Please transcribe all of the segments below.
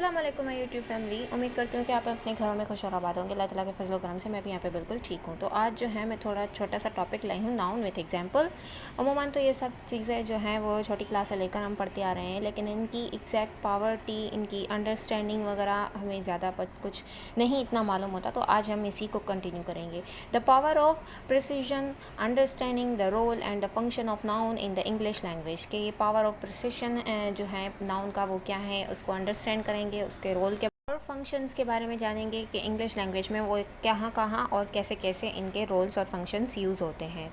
अस्सलाम वालेकुम my YouTube family. उम्मीद करती हूँ कि आप अपने घरों में खुश और आबाद होंगे। अल्लाह ताला के फजल करम से मैं भी यहाँ पे बिल्कुल ठीक हूँ। तो आज जो है मैं थोड़ा छोटा सा टॉपिक लाई हूँ, नाउन विथ एग्जांपल। अमूमन तो ये सब चीज़ें जो हैं वो छोटी क्लास से लेकर हम पढ़ते आ रहे हैं, लेकिन इनकी एग्जैक्ट पावर्टी, इनकी अंडरस्टैंडिंग वगैरह हमें ज़्यादा कुछ नहीं इतना मालूम होता। तो आज हम इसी को कंटिन्यू करेंगे। The power of precision, understanding the role and the function of noun in the English language. के ये पावर ऑफ प्रिसीजन जो है नाउन का वो क्या है, उसको अंडरस्टैंड करेंगे, उसके रोल के और फंक्शंस के बारे में जानेंगे कि इंग्लिश लैंग्वेज में वो कहाँ कहाँ और कैसे कैसे इनके रोल्स और फंक्शंस यूज़ होते हैं।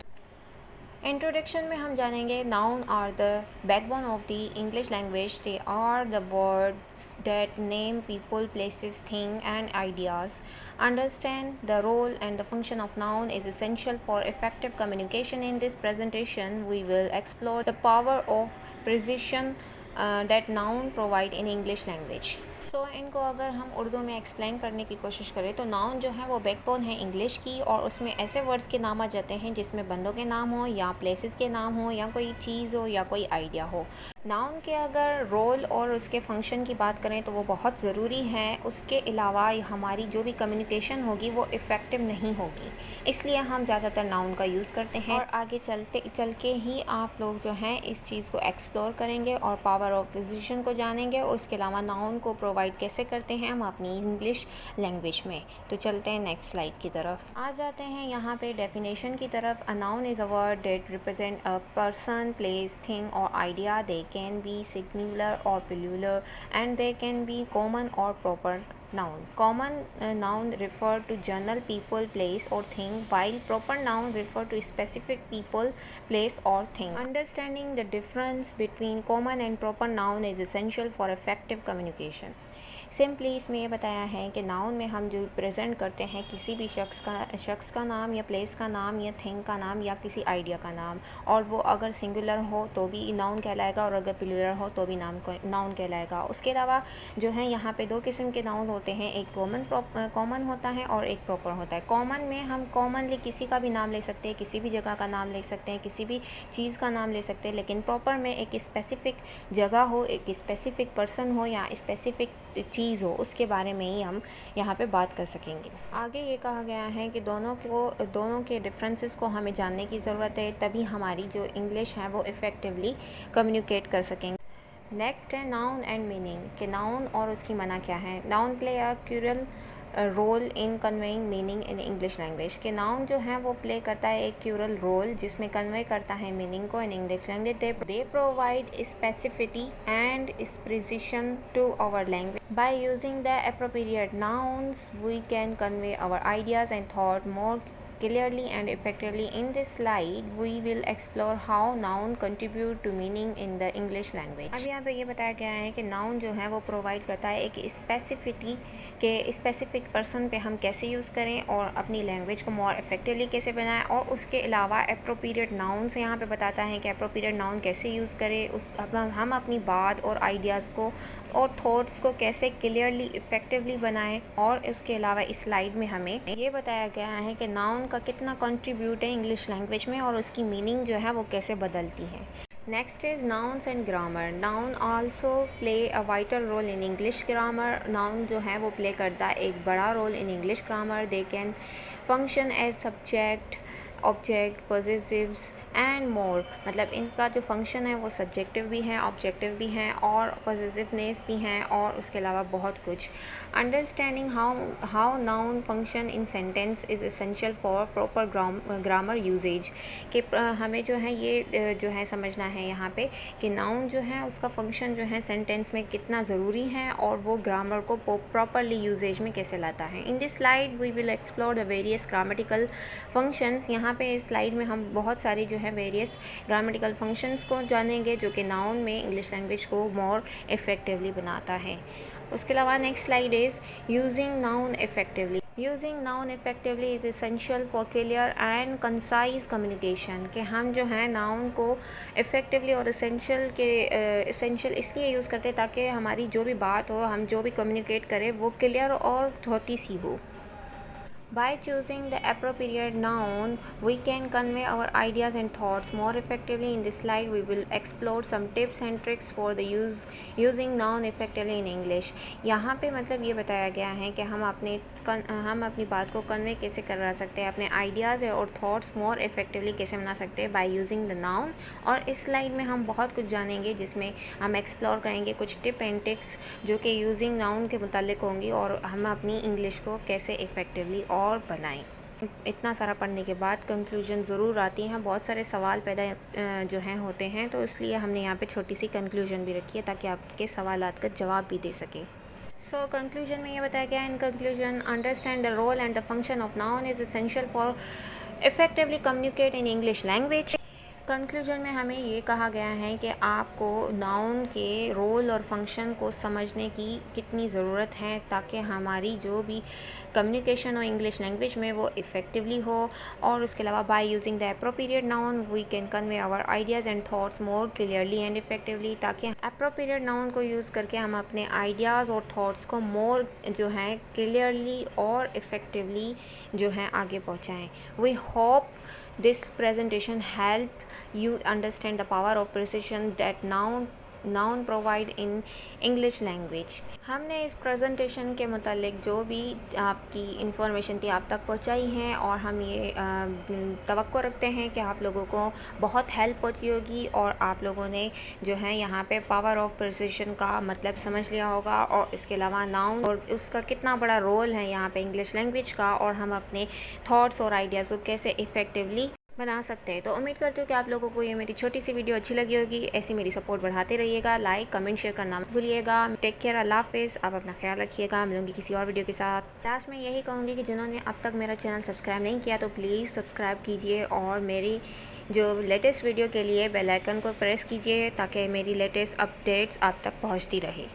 इंट्रोडक्शन में हम जानेंगे noun are the backbone of the English language. They are the words that name people, places, thing and ideas. Understand the role and the function of noun is essential for effective communication. In this presentation, we will explore the power of precision that noun provide in English language. इनको अगर हम उर्दू में explain करने की कोशिश करें तो noun जो है वो बैकबोन है इंग्लिश की, और उसमें ऐसे वर्ड्स के नाम आ जाते हैं जिसमें बंदों के नाम हो या प्लेसेस के नाम हो या कोई चीज़ हो या कोई आइडिया हो। नाउन के अगर रोल और उसके फंक्शन की बात करें तो वो बहुत ज़रूरी है। उसके अलावा हमारी जो भी कम्युनिकेशन होगी वो इफ़ेक्टिव नहीं होगी, इसलिए हम ज़्यादातर नाउन का यूज़ करते हैं। और आगे चल के ही आप लोग जो हैं इस चीज़ को एक्सप्लोर करेंगे और पावर ऑफ प्रिसीजन को जानेंगे। उसके अलावा नाउन को प्रोवाइड कैसे करते हैं हम अपनी इंग्लिश लैंग्वेज में। तो चलते हैं नेक्स्ट स्लाइड की तरफ। आ जाते हैं यहाँ पे डेफिनेशन की तरफ। A noun is a word that represent a person, place, thing और idea. They can be singular or plural, and they can be common or proper noun. Common noun refer to general people, place or thing, while proper noun refer to specific people, place or thing. Understanding the difference between common and proper noun is essential for effective communication. Simply इसमें ये बताया है कि noun में हम जो present करते हैं किसी भी शख्स का नाम या प्लेस का नाम या थिंग का नाम या किसी आइडिया का नाम, और वो अगर सिंगुलर हो तो भी नाउन कहलाएगा और अगर प्लूरल हो तो भी नाउन कहलाएगा। उसके अलावा जो है यहाँ पे दो किस्म के नाउन होते हैं, एक कॉमन होता है और एक प्रॉपर होता है। कॉमन में हम कॉमनली किसी का भी नाम ले सकते हैं, किसी भी जगह का नाम ले सकते हैं, किसी भी चीज़ का नाम ले सकते हैं, लेकिन प्रॉपर में एक स्पेसिफ़िक जगह हो, एक स्पेसिफ़िक पर्सन हो या स्पेसिफ़िक चीज़ हो, उसके बारे में ही हम यहाँ पे बात कर सकेंगे। आगे ये कहा गया है कि दोनों के डिफरेंसेस को हमें जानने की ज़रूरत है, तभी हमारी जो इंग्लिश है वो इफ़ेक्टिवली कम्युनिकेट कर सकेंगे। नेक्स्ट है नाउन एंड मीनिंग, कि नाउन और उसकी मना क्या है। Noun play a crucial role in conveying meaning in English language, के नाउन जो है वो प्ले करता है एक क्यूरल रोल जिसमें कन्वे करता है मीनिंग को in English language. They provide specificity and precision to our language. By using the appropriate nouns we can convey our ideas and thought more clearly and effectively. In this slide we will explore how noun contribute to meaning in the English language. अब यहाँ पे ये बताया गया है कि noun जो है वो प्रोवाइड करता है एक स्पेसिफिटी के स्पेसिफिक पर्सन पे हम कैसे यूज़ करें और अपनी लैंग्वेज को मोर इफेक्टिवली कैसे बनाएं, और उसके अलावा अप्रोप्रिएट नाउन से यहाँ पे बताता है कि अप्रोप्रिएट नाउन कैसे यूज़ करें, हम अपनी बात और आइडियाज़ को और थॉट्स को कैसे क्लियरली इफ़ेक्टिवली बनाएं। और इसके अलावा इस स्लाइड में हमें ये बताया गया है कि नाउन का कितना कंट्रीब्यूट है इंग्लिश लैंग्वेज में और उसकी मीनिंग जो है वो कैसे बदलती है। Next is nouns and grammar. Noun also play a vital role in English grammar. Noun जो है वो प्ले करता है एक बड़ा role in English grammar. They can function as subject, object, possessives and more. मतलब इनका जो फंक्शन है वो सब्जेक्टिव भी है, ऑब्जेक्टिव भी हैं और पॉजेसिवनेस भी हैं और उसके अलावा बहुत कुछ. Understanding how noun function in sentence is essential for proper grammar usage. कि हमें जो है ये जो है समझना है यहाँ पे कि नाउन जो है उसका फंक्शन जो है सेंटेंस में कितना ज़रूरी है और वो ग्रामर को प्रॉपरली यूजेज में कैसे लाता है. In this slide we will explore the various grammatical functions. यहाँ पे इस स्लाइड में हम बहुत सारी जो है वेरियस ग्रामेटिकल फंक्शंस को जानेंगे जो कि नाउन में इंग्लिश लैंग्वेज को मोर इफेक्टिवली बनाता है. उसके अलावा next slide is using noun effectively. Using noun effectively is essential for clear and concise communication. कि हम जो है नाउन को इफ़ेक्टिवली और एसेंशियल इसलिए यूज़ करते हैं ताकि हमारी जो भी बात हो, हम जो भी कम्युनिकेट करें वो क्लियर और छोटी सी हो. By choosing the appropriate noun, we can convey our ideas and thoughts more effectively. In this slide, we will explore some tips and tricks for the using noun effectively in English. यहाँ पे मतलब ये बताया गया है कि हम अपनी बात को कन्वे कैसे करवा सकते हैं, अपने आइडियाज़ और थॉट्स मोर इफेक्टिवली कैसे बना सकते हैं बाय यूजिंग द नाउन। और इस स्लाइड में हम बहुत कुछ जानेंगे, जिसमें हम एक्सप्लोर करेंगे कुछ टिप एंड टिक्स जो कि यूजिंग नाउन के मुतालिक होंगी, और हम अपनी इंग्लिश को कैसे इफ़ेक्टिवली और बनाएं। इतना सारा पढ़ने के बाद कंक्लूजन ज़रूर आती हैं, बहुत सारे सवाल पैदा जो हैं होते हैं, तो इसलिए हमने यहाँ पे छोटी सी कंक्लूजन भी रखी है ताकि आपके सवालात का जवाब भी दे सकें। सो कंक्लूजन में ये बताया गया, in conclusion understand the role and the function of noun is essential for effectively communicate in English language. Conclusion में हमें ये कहा गया है कि आपको नाउन के रोल और फंक्शन को समझने की कितनी ज़रूरत है ताकि हमारी जो भी कम्युनिकेशन हो इंग्लिश लैंग्वेज में वो इफ़ेक्टिवली हो। और उसके अलावा by using the appropriate noun we can convey our ideas and thoughts more clearly and effectively, ताकि अप्रोप्रिएट नाउन को यूज़ करके हम अपने आइडियाज़ और थॉट्स को मोर जो हैं क्लियरली और इफ़ेक्टिवली जो हैं आगे पहुँचाएँ। We hope this presentation help you understand the power of precision that noun provide in English language। हमने इस प्रेजेंटेशन के मुतालिक जो भी आपकी इंफॉर्मेशन थी आप तक पहुंचाई हैं, और हम ये तवक्को रखते हैं कि आप लोगों को बहुत हेल्प पहुंची होगी और आप लोगों ने जो है यहाँ पे पावर ऑफ प्रिसिशन का मतलब समझ लिया होगा, और इसके अलावा नाउन और उसका कितना बड़ा रोल है यहाँ पे इंग्लिश लैंग्वेज का, और हम अपने थॉट्स और आइडियाज़ को कैसे इफ़ेक्टिवली बना सकते हैं। तो उम्मीद करती हूँ कि आप लोगों को ये मेरी छोटी सी वीडियो अच्छी लगी होगी। ऐसी मेरी सपोर्ट बढ़ाते रहिएगा, लाइक कमेंट शेयर करना मत भूलिएगा। टेक केयर, अल्लाह हाफिज़। आप अपना ख्याल रखिएगा। मिलूंगी किसी और वीडियो के साथ। लास्ट में यही कहूँगी कि जिन्होंने अब तक मेरा चैनल सब्सक्राइब नहीं किया तो प्लीज़ सब्सक्राइब कीजिए, और मेरी जो लेटेस्ट वीडियो के लिए बेल आइकन को प्रेस कीजिए ताकि मेरी लेटेस्ट अपडेट्स आप तक पहुँचती रहे।